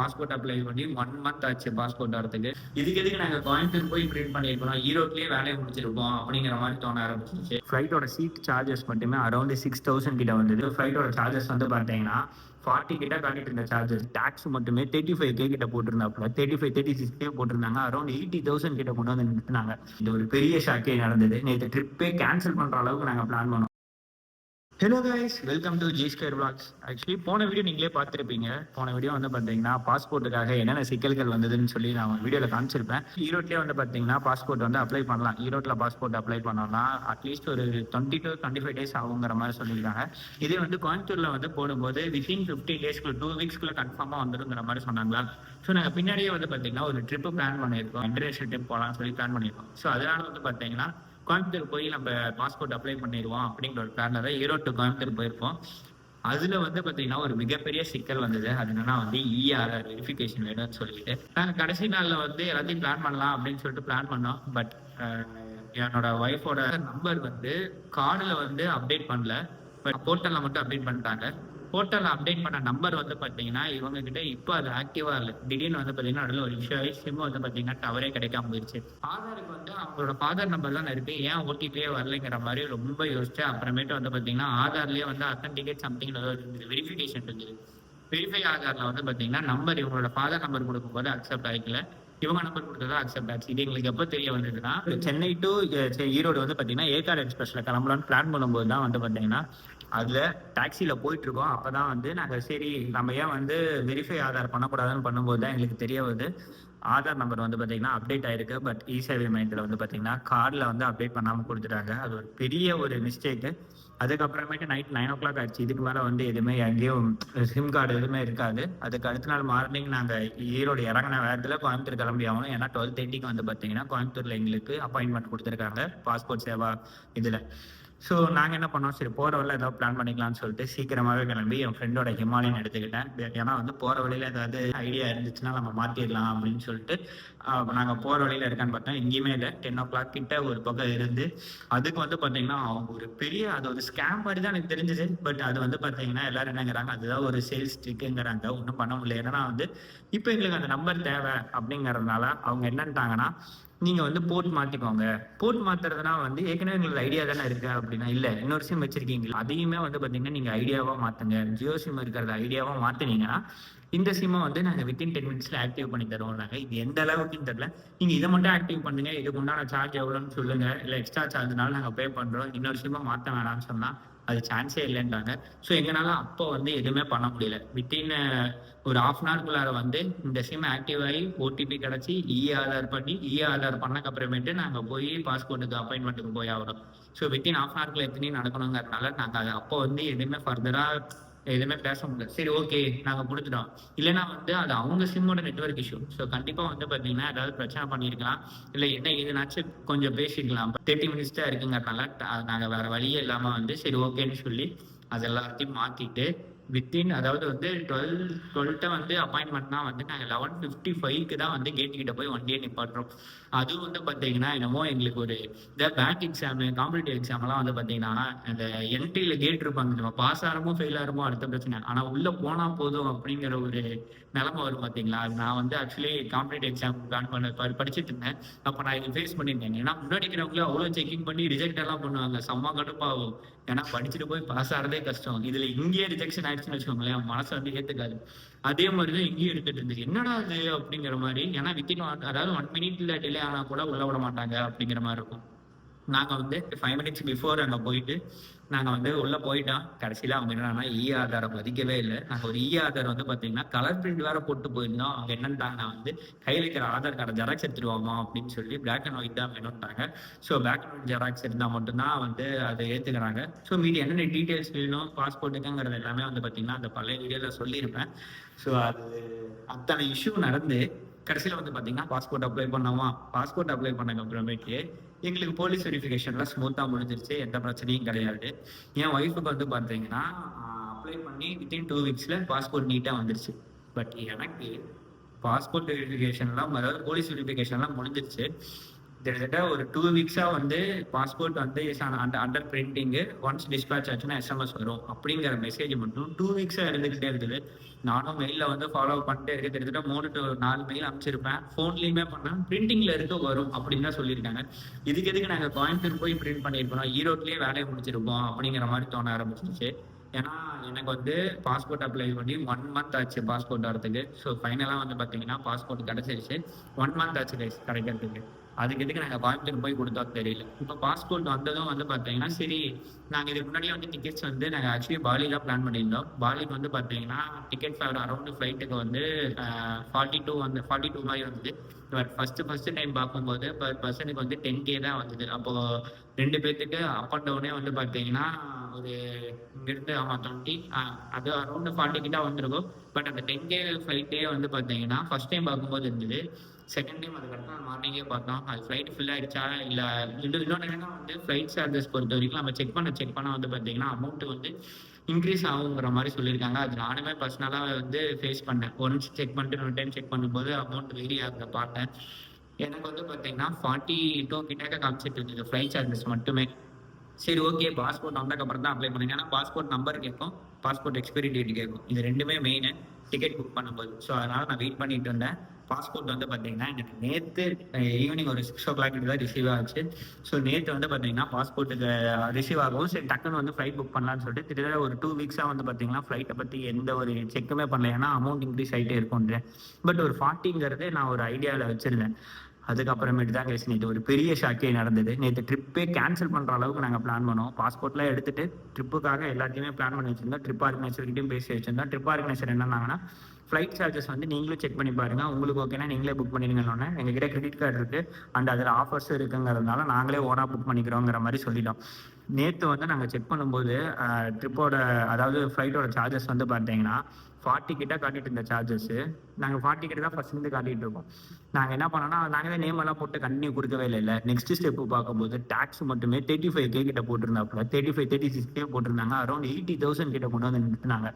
Passport apply பண்ணி 1 month ஆச்சு passport வரதுக்கு. இதுக்கு எதுக்கு நாங்க கோயம்புத்தூர் போய் பிரிண்ட் பண்ணிருக்கோம், ஈரோட்லயே வேலையை முடிச்சிருப்போம் அப்படிங்கிற மாதிரி தோண ஆரம்பிச்சிருச்சு. ஃபிளைட்டோட சீட் சார்ஜஸ் மட்டுமே அரௌண்ட் 6,000 கிட்ட வந்தது. ஃபிளைட்டோட சார்ஜஸ் வந்து பாத்தீங்கன்னா 40 கிட்ட காட்டிட்டு இருந்த சார்ஜஸ், டாக்ஸ் மட்டுமே 35K கிட்ட போட்டிருந்தாப்புல, 36K போட்டிருந்தாங்க. அரௌண்ட் 80,000 கிட்ட கொண்டு வந்து நிறுத்தினாங்க. இது ஒரு பெரிய ஷாக்கே நடந்தது. நேற்று ட்ரிப்பே கேன்சல் பண்ற அளவுக்கு நாங்க பிளான் பண்ணோம். Hello guys, welcome to G square vlogs. Actually போன வீடியோ நீங்களே பார்த்துருப்பீங்க. போன வீடியோ வந்து பார்த்தீங்கன்னா பாஸ்போர்ட்டுக்காக என்னென்ன சிக்கல்கள் வந்ததுன்னு சொல்லி நான் வீடியோவில் காமிச்சிருப்பேன். ஈரோட்லேயே வந்து பார்த்தீங்கன்னா பாஸ்போர்ட் வந்து அப்ளை பண்ணலாம். ஈரோட்டில் பாஸ்போர்ட் அப்ளை பண்ணோம்னா அட்லீஸ்ட் ஒரு 20 to 25 days ஆகுங்கிற மாதிரி சொல்லியிருக்காங்க. இதே வந்து கோயம்புத்தூரில் வந்து போடும்போது வித்தின் 15 daysக்குள்ள 2 weeksக்குள்ள கன்ஃபார்மாக வந்துடுங்கிற மாதிரி சொன்னாங்களா. ஸோ நாங்கள் பின்னாடியே வந்து பார்த்தீங்கன்னா ஒரு ட்ரிப்பு பிளான் பண்ணியிருக்கோம். இன்டர்நேஷனல் ட்ரிப் போகலாம்னு சொல்லி பிளான் பண்ணியிருக்கோம். ஸோ அதனால வந்து பார்த்தீங்கன்னா கோயம்புத்தூர் போய் நம்ம பாஸ்போர்ட் அப்ளை பண்ணிடுவோம் அப்படிங்கிற ஒரு பிளான்ல தான் ஈரோடு டு கோயம்புத்தூர் போயிருக்கோம். அதுல வந்து பாத்தீங்கன்னா ஒரு மிகப்பெரிய சிக்கல் வந்தது. அது என்னன்னா வந்து இஆர்ஆர் வெரிஃபிகேஷன் வேணும்னு சொல்லிட்டு நாங்க கடைசி நாள்ல வந்து எல்லாத்தையும் பிளான் பண்ணலாம் அப்படின்னு சொல்லிட்டு பிளான் பண்ணோம். பட் என்னோட ஒய்ஃபோட நம்பர் வந்து கார்டுல வந்து அப்டேட் பண்ணல, பட் போர்ட்டல்ல மட்டும் அப்டேட் பண்ணிட்டாங்க. போர்ட்டல் அப்டேட் பண்ண நம்பர் வந்து பாத்தீங்கன்னா இவங்க கிட்ட இப்போ அது ஆக்டிவா இல்லை. திடீர்னு வந்து பாத்தீங்கன்னா அதில் ஒரு இஷ்யூ ஆகி சிம் வந்து பாத்தீங்கன்னா டவரே கிடைக்காம போயிடுச்சு. ஆதாருக்கு வந்து அவங்களோட ஃபாதர் நம்பர் தான் இருக்கு, ஏன் ஓடிபியே வரலைங்கிற மாதிரி ரொம்ப யோசிச்சு அப்புறமேட்டு வந்து பாத்தீங்கன்னா ஆதார்லயே வந்து அத்தன்டிகேட் சம்திங் வெரிஃபிகேஷன் இருந்தது. வெரிஃபை ஆதார்ல வந்து பாத்தீங்கன்னா நம்பர் இவங்களோட ஃபாதர் நம்பர் கொடுக்கும்போது அக்செப்ட் ஆகிக்கல, இவங்க நம்பர் கொடுத்ததா அக்செப்ட் ஆச்சு. இது எங்களுக்கு எப்போ தெரிய வந்ததுன்னா சென்னை டு ஈரோடு வந்து பாத்தீங்கன்னா ஏகார் எக்ஸ்பிரஸ்ல கிளம்பலான்னு பிளான் பண்ணும்போது தான் வந்து பாத்தீங்கன்னா அதுல டாக்ஸில போயிட்டு இருக்கோம். அப்பதான் வந்து நாங்க சரி நம்ம ஏன் வந்து வெரிஃபை ஆதார் பண்ணக்கூடாதுன்னு பண்ணும்போது தான் எங்களுக்கு தெரிய வருது ஆதார் நம்பர் வந்து பாத்தீங்கன்னா அப்டேட் ஆயிருக்கு. பட் இ சேவை மையத்துல வந்து பாத்தீங்கன்னா கார்டுல வந்து அப்டேட் பண்ணாம கொடுத்துட்டாங்க. அது ஒரு பெரிய ஒரு மிஸ்டேக். அதுக்கப்புறமேட்டு நைட் 9 o'clock ஆச்சு. இதுக்கு மேல வந்து எதுவுமே எங்கேயும் சிம் கார்டு எதுவுமே இருக்காது. அதுக்கு அடுத்த நாள் மார்னிங் நாங்க ஈரோடு இறங்கின வேகத்துல கோயம்புத்தூர் கிளம்பி ஆகணும். ஏன்னா 12:30க்கு வந்து பாத்தீங்கன்னா கோயம்புத்தூர்ல எங்களுக்கு அப்பாயின்மெண்ட் கொடுத்துருக்காங்க பாஸ்போர்ட் சேவா இதுல. ஸோ நாங்கள் என்ன பண்ணோம், சரி போகிற வழியில் ஏதாவது பிளான் பண்ணிக்கலாம்னு சொல்லிட்டு சீக்கிரமாகவே கிளம்பி என் ஃப்ரெண்டோட ஹிமாலயன் எடுத்துக்கிட்டேன். ஏன்னா வந்து போகிற வழியில் ஏதாவது ஐடியா இருந்துச்சுன்னா நம்ம மாற்றிடலாம் அப்படின்னு சொல்லிட்டு நாங்கள் போகிற வழியில் இருக்கான்னு பார்த்தோம். எங்கேயுமே இல்லை. 10 o'clock கிட்ட ஒரு பக்கம் இருந்து அதுக்கு வந்து பார்த்தீங்கன்னா அவங்க ஒரு பெரிய அது ஒரு ஸ்கேம் மாதிரி தான் எனக்கு தெரிஞ்சது. பட் அது வந்து பார்த்தீங்கன்னா எல்லாரும் என்னங்கிறாங்க அதுதான் ஒரு சேல்ஸ் ட்ரிக்குங்கிறாங்க. ஒன்றும் பண்ண முடியல. ஏன்னா வந்து இப்போ எங்களுக்கு அந்த நம்பர் தேவை அப்படிங்கிறதுனால அவங்க என்னன்ட்டாங்கன்னா நீங்க வந்து போர்ட் மாத்திக்கோங்க. போர்ட் மாத்துறதுனா வந்து ஏற்கனவே உங்களுக்கு ஐடியா தானே இருக்கு அப்படின்னா, இல்ல இன்னொரு சிம் வச்சிருக்கீங்க அதையுமே வந்து பாத்தீங்கன்னா நீங்க ஐடியாவா மாத்துங்க. ஜியோ சிம் இருக்கிறத ஐடியாவா மாத்தினீங்கன்னா இந்த சிம்மை வந்து நாங்க வித்தின் 10 minutes ஆக்டிவ் பண்ணி தருவோம். நாங்க இது எந்த அளவுக்குன்னு தெரியல. நீங்க இதை மட்டும் ஆக்டிவ் பண்ணுங்க, இதுக்கு உண்டான சார்ஜ் எவ்வளவுன்னு சொல்லுங்க, இல்ல எக்ஸ்ட்ரா சார்ஜ்னால நாங்க பே பண்றோம், இன்னொரு சிம்மை மாத்த வேணாம்னு சொன்னா அது சான்ஸே இல்லைன்றாங்க. ஸோ எங்களால அப்போ வந்து எதுவுமே பண்ண முடியல. வித்தின் ஒரு ½ வந்து இந்த சிம் ஆக்டிவ் ஆகி ஓடிபி கிடைச்சி ஆதார் பண்ணி ஆதார் பண்ணக்கு அப்புறமேட்டு நாங்க போய் பாஸ்போர்ட்டுக்கு அப்பாயின்மெண்ட்டுக்கு போய் ஆகணும். ஸோ வித்தின் ½ எத்தனையும் நடக்கணுங்கிறதுனால நாங்க அதை அப்போ வந்து எதுவுமே ஃபர்தரா எதுவுமே பேச முடியல. சரி ஓகே நாங்க கொடுத்துட்டோம். இல்லைன்னா வந்து அது அவங்க சிம்மோட நெட்வொர்க் இஷ்யூ. ஸோ கண்டிப்பா வந்து பாத்தீங்கன்னா ஏதாவது பிரச்சனை பண்ணிருக்கலாம், இல்ல என்ன இதுனாச்சும் கொஞ்சம் பேசிக்கலாம். 30 minutes தான் இருக்குங்கிறதுனால நாங்க வேற வழியே இல்லாம வந்து சரி ஓகேன்னு சொல்லி அது எல்லாத்தையும் மாத்திட்டு வித்தின் அதாவது வந்து 12 வந்து அப்பாயின்மெண்ட்னா வந்து நாங்கள் 11:55க்கு தான் வந்து கேட்டு கிட்ட போய் வண்டியை நிப்பாட்டுறோம். அதுவும் வந்து பார்த்தீங்கன்னா என்னமோ எங்களுக்கு ஒரு இந்த பேங்க் எக்ஸாமு காம்படிட்டிவ் எக்ஸாம்லாம் வந்து பார்த்தீங்கன்னா அந்த என்ட்ரியில கேட் இருப்பாங்க, நம்ம பாஸ் ஆகிறமோ ஃபெயில் ஆகிறமோ அடுத்த பிரச்சனை, ஆனால் உள்ள போனால் போதும் அப்படிங்கிற ஒரு நிலைமை வரும் பார்த்தீங்களா. நான் வந்து ஆக்சுவலி காம்படிட்டிவ் எக்ஸாம் பிளான் பண்ண படிச்சுட்டு இருந்தேன். அப்போ நான் இது ஃபேஸ் பண்ணியிருந்தேன். ஏன்னா முன்னாடி இருக்கிறவங்களே அவ்வளோ செக்கிங் பண்ணி ரிஜெக்ட் எல்லாம் பண்ணுவாங்க, செம்ம கடுப்பாகும். ஏன்னா படிச்சுட்டு போய் பாஸ் ஆகிறதே கஷ்டம். இதுல இங்கேயே ரிஜெக்ஷன் ஆயிடுச்சுன்னு வச்சுக்கோங்களேன், மனசு வந்து ஏத்துக்காது. அதே மாதிரிதான் இங்கேயும் எடுத்துட்டு இருந்துச்சு. என்னடா அது அப்படிங்கிற மாதிரி. ஏன்னா வித்தின் அதாவது 1 minute டிலே ஆனா கூட உள்ள விட மாட்டாங்க அப்படிங்கிற மாதிரி இருக்கும். நாங்க வந்து 5 minutes பிஃபோர் அங்க போயிட்டு நாங்க வந்து உள்ள போயிட்டோம். கடைசியில அவங்க என்னன்னா ஆதாரை மதிக்கவே இல்லை. நாங்க ஒரு ஆதார் வந்து பாத்தீங்கன்னா கலர் பிரிண்ட் வேற போட்டு போயிருந்தோம். அவங்க என்னன்ட்டாங்கன்னா வந்து கையில் இருக்கிற ஆதார் கார்டை ஜெராக்ஸ் எடுத்துருவாமா அப்படின்னு சொல்லி பிளாக் அண்ட் ஒயிட் தான் வேணும்ட்டாங்க. So black and white xerox இருந்தால் மட்டும்தான் வந்து அதை ஏத்துக்கிறாங்க. ஸோ மீதி என்னென்ன டீட்டெயில்ஸ் வேணும் பாஸ்போர்ட்டுக்குங்கிறது எல்லாமே வந்து பாத்தீங்கன்னா அந்த பழைய வீடியோல சொல்லியிருப்பேன். ஸோ அது அத்தனை இஷ்யூ நடந்து கடைசியில் வந்து பார்த்தீங்கன்னா பாஸ்போர்ட் அப்ளை பண்ணோமா. பாஸ்போர்ட் அப்ளை பண்ணக்கு அப்புறமேட்டு எங்களுக்கு போலீஸ் வெரிஃபிகேஷன்லாம் ஸ்மூத்தாக முடிஞ்சிருச்சு, எந்த பிரச்சனையும் கிடையாது. என் ஒய்ஃபுக்கு வந்து பார்த்தீங்கன்னா அப்ளை பண்ணி வித்தின் 2 weeksல பாஸ்போர்ட் நீட்டாக வந்துருச்சு. பட் எனக்கு பாஸ்போர்ட் வெரிஃபிகேஷன்லாம் அதாவது போலீஸ் வெரிஃபிகேஷன்லாம் முடிஞ்சிருச்சு. கிட்டத்தட்ட ஒரு 2 வீக்ஸா வந்து பாஸ்போர்ட் வந்து அண்டர் பிரிண்டிங்கு ஒன்ஸ் டிஸ்பேட்ச் ஆச்சுன்னா எஸ்எம்எஸ் வரும் அப்படிங்கிற மெசேஜ் மட்டும் 2 வீக்ஸா இருந்துகிட்டே இருக்குது. நானும் மெயில வந்து ஃபாலோ பண்ணிட்டே இருக்கேன். கிட்டத்தட்ட 3 to 4 மெயில் அனுப்பிச்சிருப்பேன். ஃபோன்லயுமே பண்ணேன். பிரிண்டிங்ல இருக்க வரும் அப்படின்னு தான் சொல்லியிருக்காங்க. இதுக்கு எதுக்கு நாங்க கோயம்புத்தூர் போய் பிரிண்ட் பண்ணியிருக்கோம், ஈரோட்லயே வேலையை முடிச்சிருப்போம் அப்படிங்கிற மாதிரி தோண ஆரம்பிச்சிருச்சு. ஏன்னா எனக்கு வந்து பாஸ்போர்ட் அப்ளை பண்ணி 1 மந்த் ஆச்சு பாஸ்போர்ட் வரதுக்கு. ஸோ ஃபைனலாக வந்து பார்த்தீங்கன்னா பாஸ்போர்ட் கிடச்சிருச்சு. 1 மந்த் ஆச்சு கைஸ் கிடைக்கிறதுக்கு. அதுக்கு எதுக்கு நாங்கள் கோயம்புத்தூர் போய் கொடுத்தா தெரியல. இப்போ பாஸ்போர்ட் வந்ததும் வந்து பார்த்தீங்கன்னா சரி, நாங்கள் இதுக்கு முன்னாடியே வந்து டிக்கெட்ஸ் வந்து நாங்கள் ஆக்சுவலி பாலி தான் பிளான் பண்ணியிருந்தோம். பாலிக்கு வந்து பார்த்தீங்கன்னா டிக்கெட் ஃபேர் அரௌண்ட் ஃப்ளைட்டுக்கு வந்து 42 மாதிரி வந்தது. பட் ஃபர்ஸ்ட் டைம் பார்க்கும்போது பர் பர்சனுக்கு வந்து 10K தான் வந்தது. அப்போது 2 பேர்த்துக்கு அப் அண்ட் டவுனே வந்து பார்த்தீங்கன்னா ஒரு இங்கிருந்து ஆமாம் 20 அது அரௌண்ட் 40 கிட்ட வந்திருக்கும். பட் அந்த 10K ஃப்ளைட்டே வந்து பார்த்தீங்கன்னா ஃபர்ஸ்ட் டைம் பார்க்கும்போது இருந்தது. செகண்ட் டைம் அது கரெக்டாக மார்னிங்கே பார்த்தோம். அது ஃப்ளைட் ஃபில் ஆகிடுச்சா இல்லை இன்னொன்று என்னன்னா வந்து ஃப்ளைட் சார்ஜஸ் பொறுத்த வரைக்கும் நம்ம செக் பண்ண வந்து பார்த்தீங்கன்னா அமௌண்ட் வந்து இன்க்ரீஸ் ஆகுங்கிற மாதிரி சொல்லியிருக்காங்க. அது நானுமே பர்சனலாக வந்து ஃபேஸ் பண்ணேன். ஒன்ஸ் செக் பண்ணிட்டு 2 டைம் செக் பண்ணும்போது அமௌண்ட் வேரி ஆகிறத பார்த்தேன். எனக்கு வந்து பார்த்தீங்கன்னா 42 கிட்டக்க காமிச்சிட்டு இருந்தது ஃப்ளைட் சார்ஜஸ் மட்டுமே. சரி ஓகே, பாஸ்போர்ட் வந்ததுக்கப்புறம் தான் அப்ளை பண்ணுங்க. ஏன்னா பாஸ்போர்ட் நம்பர் கேட்கும், பாஸ்போர்ட் எக்ஸ்பைரி டேட் கேட்கும். இது ரெண்டுமே மெயின் டிக்கெட் புக் பண்ணும்போது. ஸோ அதனால நான் வெயிட் பண்ணிட்டு இருந்தேன். பாஸ்போர்ட் வந்து பார்த்தீங்கன்னா எனக்கு நேற்று ஈவினிங் ஒரு 6 o'clock தான் ரிசீவ் ஆச்சு. ஸோ நேற்று வந்து பார்த்தீங்கன்னா பாஸ்போர்ட்டுக்கு ரிசீவ் ஆகும். சரி டக்குன்னு வந்து ஃப்ளைட் புக் பண்ணலான்னு சொல்லிட்டு கிட்டத்தட்ட ஒரு 2 வீக்ஸாக வந்து பார்த்தீங்கன்னா ஃப்ளைட்டை பற்றி எந்த ஒரு செக்குமே பண்ணல. ஏன்னா அமௌண்ட் இன்க்ரீஸ் ஆகிட்டே இருக்கும்ன்றேன். பட் ஒரு 40ங்கிறது நான் ஒரு ஐடியாவில் வச்சுருந்தேன். அதுக்கப்புறமேட்டு தான் கேஸ் நேற்று ஒரு பெரிய ஷாக்கே நடந்தது. நேற்று ட்ரிப்பே கேன்சல் பண்ணுற அளவுக்கு நாங்கள் பிளான் பண்ணோம். பாஸ்போர்ட்லாம் எடுத்துட்டு ட்ரிப்புக்காக எல்லாத்தையுமே பிளான் பண்ணி வச்சிருந்தோம். ட்ரிப் ஆர்கனைசர்கிட்டையும் பேசி வச்சிருந்தோம். ட்ரிப் ஆர்கனைசர் என்னன்னாங்கன்னா ஃப்ளைட் சார்ஜஸ் வந்து நீங்களும் செக் பண்ணி பாருங்க, உங்களுக்கு ஓகேனா நீங்களே புக் பண்ணிடுங்கன்னு. எங்ககிட்ட கிரெடிட் கார்டு இருக்கு அண்ட் அதில் ஆஃபர்ஸ் இருக்குங்கிறதுனால நாங்களே ஓனாக புக் பண்ணிக்கிறோங்கிற மாதிரி சொல்லிட்டோம். நேற்று வந்து நாங்கள் செக் பண்ணும்போது ட்ரிப்போட அதாவது ஃப்ளைட்டோட சார்ஜஸ் வந்து பார்த்தீங்கன்னா 40 கிட்ட காட்டிட்டு இருந்த சார்ஜஸ் நாங்கள் 40 கிட்ட தான் ஃபர்ஸ்ட் காட்டிட்டு இருக்கோம். நாங்கள் என்ன பண்ணோம்னா நாங்களே நேம் எல்லாம் போட்டு கண்டினியூ கொடுக்கவே இல்லை. நெக்ஸ்ட் ஸ்டெப்பு பார்க்கும்போது டேக்ஸ் மட்டுமே 35K கிட்ட போட்டிருந்தாப்புல 36K போட்டிருந்தாங்க. அரௌண்ட் 80,000 கிட்ட கொண்டு வந்து நிறுத்தினாங்க.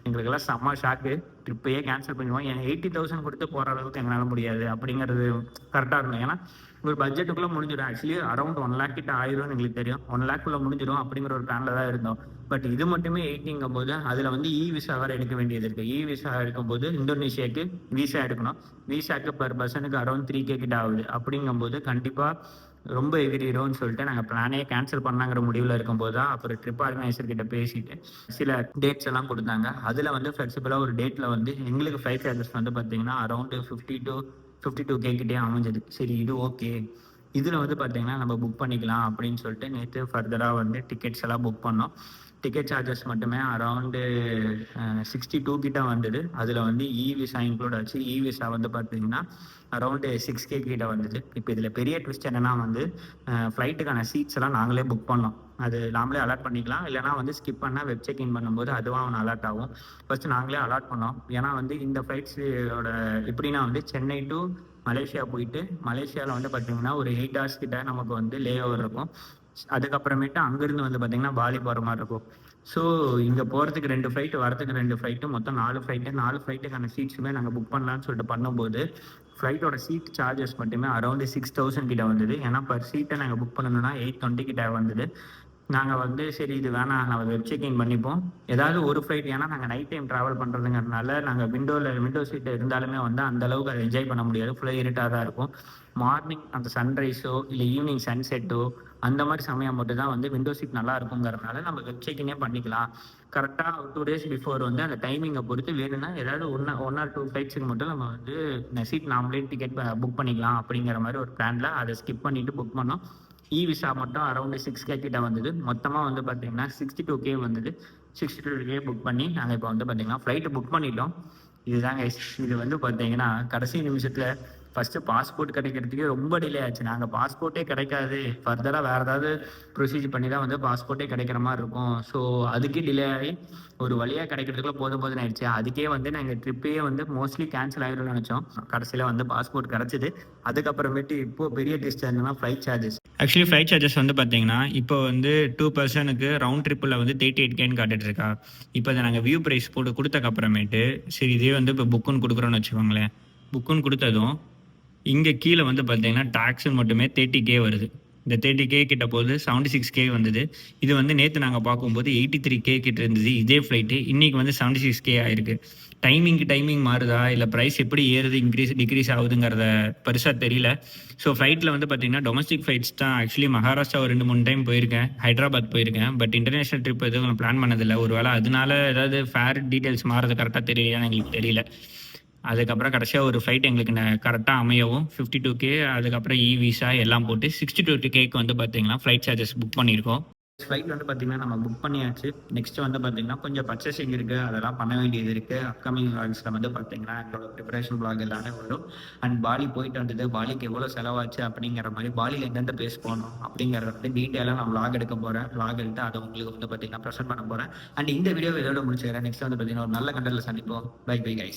எங்களுக்கெல்லாம் செம்ம ஷாக்கு. ட்ரிப்பையே கேன்சல் பண்ணுவோம். ஏன்னா 80,000 கொடுத்து போகிற அளவுக்கு எங்களால் முடியாது அப்படிங்கிறது கரெக்டாக இருந்தோம். ஏன்னா ஒரு பட்ஜெட்டுக்குள்ளே முடிஞ்சிடும். ஆக்சுவலி அரௌண்ட் 1 lakh கிட்ட ஆயிரும் எங்களுக்கு தெரியும். 1 lakh முடிஞ்சிடும் அப்படிங்கிற ஒரு பிளானில் தான் இருந்தோம். பட் இது மட்டுமே 80ங்கும் போது அதில் வந்து இ விசா வேறு எடுக்க வேண்டியது இருக்குது. இ விசா எடுக்கும்போது இந்தோனேஷியாவுக்கு விசா எடுக்கணும். விசாக்கு பர் பர்சனுக்கு அரௌண்ட் 3K கிட்ட ஆகுது. அப்படிங்கும்போது கண்டிப்பாக ரொம்ப எகிரிடும்னு சொல்லிட்டு நாங்கள் பிளானே கேன்சல் பண்ணாங்கிற முடிவில் இருக்கும்போது தான் அப்புறம் ட்ரிப் ஆர்கனைசர் கிட்ட பேசிட்டு சில டேட்ஸ் எல்லாம் கொடுத்தாங்க. அதில் வந்து ஃப்ளெக்சிபிளாக ஒரு டேட்டில் வந்து எங்களுக்கு ஃப்ளைட் சார்ஜஸ் வந்து பார்த்தீங்கன்னா அரௌண்ட் 52K கிட்டே அமைஞ்சது. சரி இது ஓகே, இதில் வந்து பார்த்தீங்கன்னா நம்ம புக் பண்ணிக்கலாம் அப்படின்னு சொல்லிட்டு நேற்று ஃபர்தராக வந்து டிக்கெட்ஸ் எல்லாம் புக் பண்ணோம். டிக்கெட் சார்ஜஸ் மட்டுமே அரௌண்டு 62 கிட்ட வந்தது. அதில் வந்து இ விசா இன்க்ளூட் ஆச்சு. இ விசா வந்து பார்த்தீங்கன்னா அரௌண்டு 6K கிட்ட வந்தது. இப்போ இதில் பெரிய ட்விஸ்ட் என்னன்னா வந்து ஃப்ளைட்டுக்கான சீட்ஸ் எல்லாம் நாங்களே புக் பண்ணோம். அது நாமளே அலாட் பண்ணிக்கலாம், இல்லைனா வந்து ஸ்கிப் பண்ணால் வெப் செக் இன் பண்ணும்போது அதுவாக அவன் அலாட் ஆகும். ஃபர்ஸ்ட் நாங்களே அலாட் பண்ணோம். ஏன்னா வந்து இந்த ஃப்ளைட்ஸோட எப்படின்னா வந்து சென்னை டு மலேசியா போயிட்டு மலேசியாவில் வந்து பார்த்தீங்கன்னா ஒரு 8 hours கிட்ட நமக்கு வந்து லே ஓவர் இருக்கும். அதுக்கப்புறமேட்டு அங்கேருந்து வந்து பார்த்தீங்கன்னா பாலி போகிற மாதிரி இருக்கும். ஸோ இங்கே போகிறதுக்கு 2 ஃப்ளைட்டு, வரதுக்கு 2 ஃப்ளைட்டு, மொத்தம் 4 ஃப்ளைட்டு. 4 ஃப்ளைட்டுக்கான சீட்ஸுமே நாங்கள் புக் பண்ணலான்னு சொல்லிட்டு பண்ணும்போது ஃப்ளைட்டோட சீட் சார்ஜஸ் மட்டுமே அரௌண்டு 6,000 கிட்ட வந்தது. ஏன்னா பர் சீட்டை நாங்கள் புக் பண்ணணும்னா 820 கிட்ட வந்தது. நாங்கள் வந்து சரி இது வேணாம், நம்ம வெப் செக்கிங் பண்ணிப்போம். ஏதாவது ஒரு ஃப்ளைட், ஏன்னா நாங்கள் நைட் டைம் ட்ராவல் பண்ணுறதுங்கிறதுனால நாங்கள் விண்டோ சீட்டு இருந்தாலுமே வந்து அந்த அளவுக்கு அதை என்ஜாய் பண்ண முடியாது. ஃபுல்லாக இருட்டாக தான் இருக்கும். மார்னிங் அந்த சன்ரைஸோ இல்லை ஈவினிங் சன்செட்டோ அந்த மாதிரி சமயம் மட்டும் தான் வந்து விண்டோ சீட் நல்லா இருக்குங்கிறதுனால நம்ம வெப் செக்கிங்கே பண்ணிக்கலாம். கரெக்டாக 2 days பிஃபோர் வந்து அந்த டைமிங்கை பொறுத்து வேணும்னா ஏதாவது ஒன் ஆர் 2 ஃப்ளைட்ஸுக்கு மட்டும் நம்ம வந்து சீட் நாமளே டிக்கெட் புக் பண்ணிக்கலாம் அப்படிங்கிற மாதிரி ஒரு பிளானில் அதை ஸ்கிப் பண்ணிவிட்டு புக் பண்ணோம். இ விசா மட்டும் அரௌண்டு 6K கிட்ட வந்தது. மொத்தமாக வந்து பார்த்தீங்கன்னா 62K வந்தது. 62K புக் பண்ணி நாங்கள் இப்போ வந்து பார்த்தீங்கன்னா ஃப்ளைட்டு புக் பண்ணிட்டோம். இதுதாங்க இது வந்து பார்த்தீங்கன்னா கடைசி நிமிஷத்தில் ஃபஸ்ட்டு பாஸ்போர்ட் கிடைக்கிறதுக்கே ரொம்ப டிலே ஆச்சு. நாங்கள் பாஸ்போர்ட்டே கிடைக்காது, ஃபர்தராக வேறு ஏதாவது ப்ரொசீஜர் பண்ணி தான் வந்து பாஸ்போர்ட்டே கிடைக்கிற மாதிரி இருக்கும். ஸோ அதுக்கே டிலே ஆகி ஒரு வழியாக கிடைக்கிறதுக்குள்ள போதும் ஆயிடுச்சு. அதுக்கே வந்து நாங்கள் ட்ரிப்பையே வந்து மோஸ்ட்லி கேன்சல் ஆகிடும்னு நினச்சோம். கடைசியில் வந்து பாஸ்போர்ட் கிடச்சிது. அதுக்கப்புறமேட்டு இப்போது பெரிய டெஸ்ட் என்னன்னா flight charges. Actually flight charges வந்து பார்த்தீங்கன்னா இப்போ வந்து 2 பர்சனுக்கு ரவுண்ட் ட்ரிப்பில் வந்து 38Kன்னு காட்டிட்டு இருக்கா. இப்போ அதை நாங்கள் வியூ ப்ரைஸ் போட்டு கொடுத்தக்கப்புறமேட்டு சரி இதே வந்து இப்போ புக்குன்னு கொடுக்குறோன்னு வச்சுக்கோங்களேன். புக்குன்னு கொடுத்ததும் இங்கே கீழே வந்து பார்த்தீங்கன்னா டாக்ஸு மட்டுமே 30K வருது. இந்த 30K கிட்ட போகுது. 76K வந்தது. இது வந்து நேற்று நாங்கள் பார்க்கும்போது 83K கிட்ட இருந்தது இதே ஃப்ளைட்டு. இன்றைக்கி வந்து 76K ஆயிருக்கு. டைமிங் மாறுதா இல்லை ப்ரைஸ் எப்படி ஏறுது டிக்ரீஸ் ஆகுதுங்கிறத பெருசாக தெரியல. ஸோ ஃப்ளைட்டில் வந்து பார்த்தீங்கன்னா டொமஸ்டிக் ஃப்ளைட்ஸ் தான். ஆக்சுவலி மகாராஷ்டிரா ஒரு 2-3 டைம் போயிருக்கேன், ஹைதராபாத் போயிருக்கேன். பட் இன்டர்நேஷனல் ட்ரிப் எதுவும் பிளான் பண்ணதில்லை. ஒரு வேளை அதனால ஏதாவது ஃபேர் டீட்டெயில்ஸ் மாறது கரெக்டாக தெரியலையான்னு எங்களுக்கு தெரியல. அதுக்கப்புறம் கடைசியாக ஒரு ஃப்ளைட் எங்களுக்கு கரெக்டாக அமையவும் 52K, அதுக்கப்புறம் விசா எல்லாம் போட்டு 62Kக்கு வந்து பார்த்தீங்கன்னா ஃப்ளைட் சார்ஜஸ் புக் பண்ணியிருக்கோம். ஃப்ளைட் வந்து பார்த்தீங்கன்னா நம்ம புக் பண்ணியாச்சு. நெக்ஸ்ட் வந்து பார்த்தீங்கன்னா கொஞ்சம் பர்ச்சேசிங் இருக்குது, அதெல்லாம் பண்ண வேண்டியது இருக்குது. அப்கமிங் விளாக்ஸில் வந்து பார்த்தீங்கன்னா எங்களோட ப்ரிப்பரேஷன் விளாக் எல்லாமே வரும். அண்ட் பாலி போயிட்டு வந்தது, பாலிக்கு எவ்வளோ செலவாச்சு அப்படிங்கிற மாதிரி, பாலியில் எந்தெந்த பிளேஸ் போகணும் அப்படிங்கிறத வந்து டீட்டெயிலாக நான் விளாக் எடுக்க போகிறேன். விளாக் எடுத்து அதை உங்களுக்கு வந்து பார்த்தீங்கன்னா ப்ரெசென்ட் பண்ண போகிறேன். அண்ட் இந்த வீடியோ இதோட முடிச்சுக்கிறேன். நெக்ஸ்ட் வந்து பார்த்தீங்கன்னா ஒரு நல்ல கண்டென்ட்ல சந்திப்போம். Bye guys.